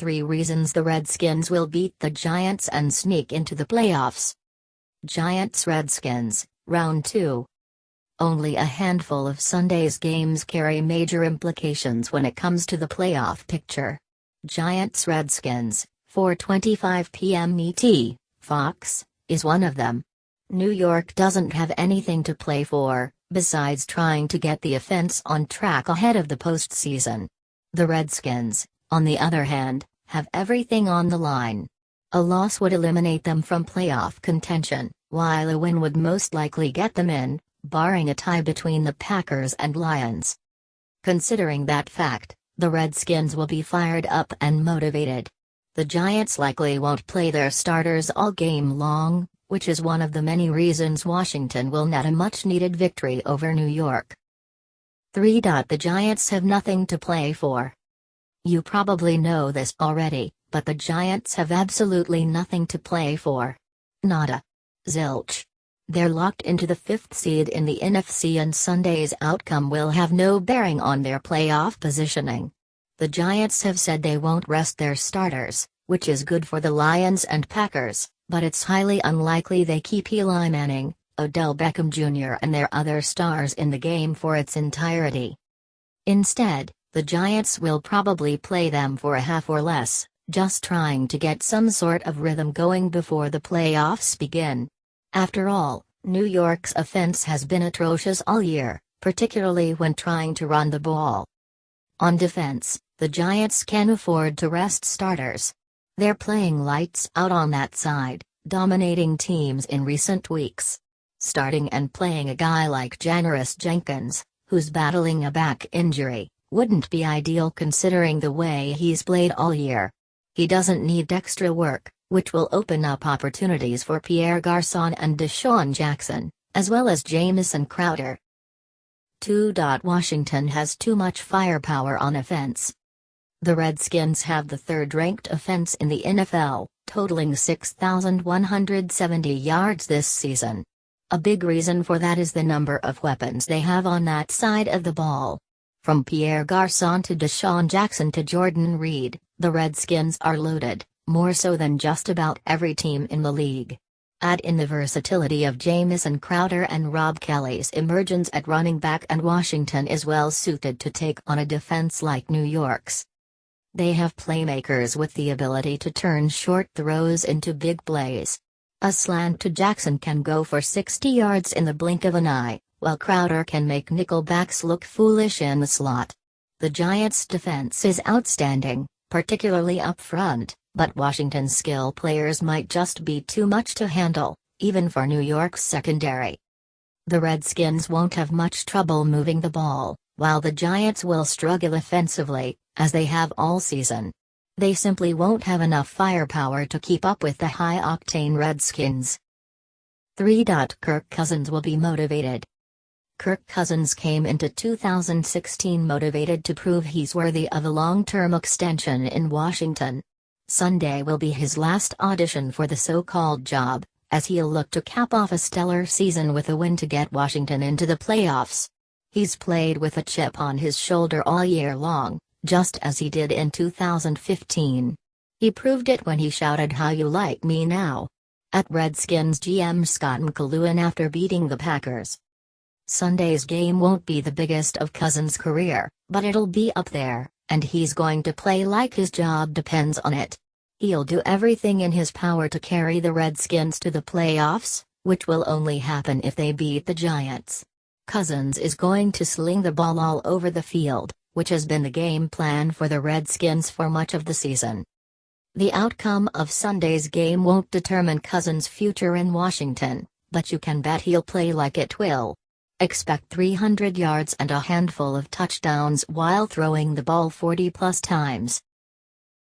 3 reasons the Redskins will beat the Giants and sneak into the playoffs. Giants-Redskins, Round 2. Only a handful of Sunday's games carry major implications when it comes to the playoff picture. Giants-Redskins, 4:25 p.m. ET, Fox, is one of them. New York doesn't have anything to play for, besides trying to get the offense on track ahead of the postseason. The Redskins, on the other hand, have everything on the line. A loss would eliminate them from playoff contention, while a win would most likely get them in, barring a tie between the Packers and Lions. Considering that fact, the Redskins will be fired up and motivated. The Giants likely won't play their starters all game long, which is one of the many reasons Washington will net a much-needed victory over New York. 3. The Giants have nothing to play for. You probably know this already, but the Giants have absolutely nothing to play for. Nada. Zilch. They're locked into the 5th seed in the NFC, and Sunday's outcome will have no bearing on their playoff positioning. The Giants have said they won't rest their starters, which is good for the Lions and Packers, but it's highly unlikely they keep Eli Manning, Odell Beckham Jr. and their other stars in the game for its entirety. Instead, the Giants will probably play them for a half or less, just trying to get some sort of rhythm going before the playoffs begin. After all, New York's offense has been atrocious all year, particularly when trying to run the ball. On defense, the Giants can afford to rest starters. They're playing lights out on that side, dominating teams in recent weeks. Starting and playing a guy like Janoris Jenkins, who's battling a back injury, wouldn't be ideal considering the way he's played all year. He doesn't need extra work, which will open up opportunities for Pierre Garçon and Deshaun Jackson, as well as Jamison Crowder. 2. Washington has too much firepower on offense. The Redskins have the third-ranked offense in the NFL, totaling 6,170 yards this season. A big reason for that is the number of weapons they have on that side of the ball. From Pierre Garçon to Deshaun Jackson to Jordan Reed, the Redskins are loaded, more so than just about every team in the league. Add in the versatility of Jamison Crowder and Rob Kelly's emergence at running back, and Washington is well suited to take on a defense like New York's. They have playmakers with the ability to turn short throws into big plays. A slant to Jackson can go for 60 yards in the blink of an eye, while Crowder can make nickelbacks look foolish in the slot. The Giants' defense is outstanding, particularly up front, but Washington's skill players might just be too much to handle, even for New York's secondary. The Redskins won't have much trouble moving the ball, while the Giants will struggle offensively, as they have all season. They simply won't have enough firepower to keep up with the high-octane Redskins. 3. Kirk Cousins will be motivated. Kirk Cousins came into 2016 motivated to prove he's worthy of a long-term extension in Washington. Sunday will be his last audition for the so-called job, as he'll look to cap off a stellar season with a win to get Washington into the playoffs. He's played with a chip on his shoulder all year long, just as he did in 2015. He proved it when he shouted "How you like me now?" at Redskins GM Scott McAloohan after beating the Packers. Sunday's game won't be the biggest of Cousins' career, but it'll be up there, and he's going to play like his job depends on it. He'll do everything in his power to carry the Redskins to the playoffs, which will only happen if they beat the Giants. Cousins is going to sling the ball all over the field, which has been the game plan for the Redskins for much of the season. The outcome of Sunday's game won't determine Cousins' future in Washington, but you can bet he'll play like it will. Expect 300 yards and a handful of touchdowns while throwing the ball 40-plus times.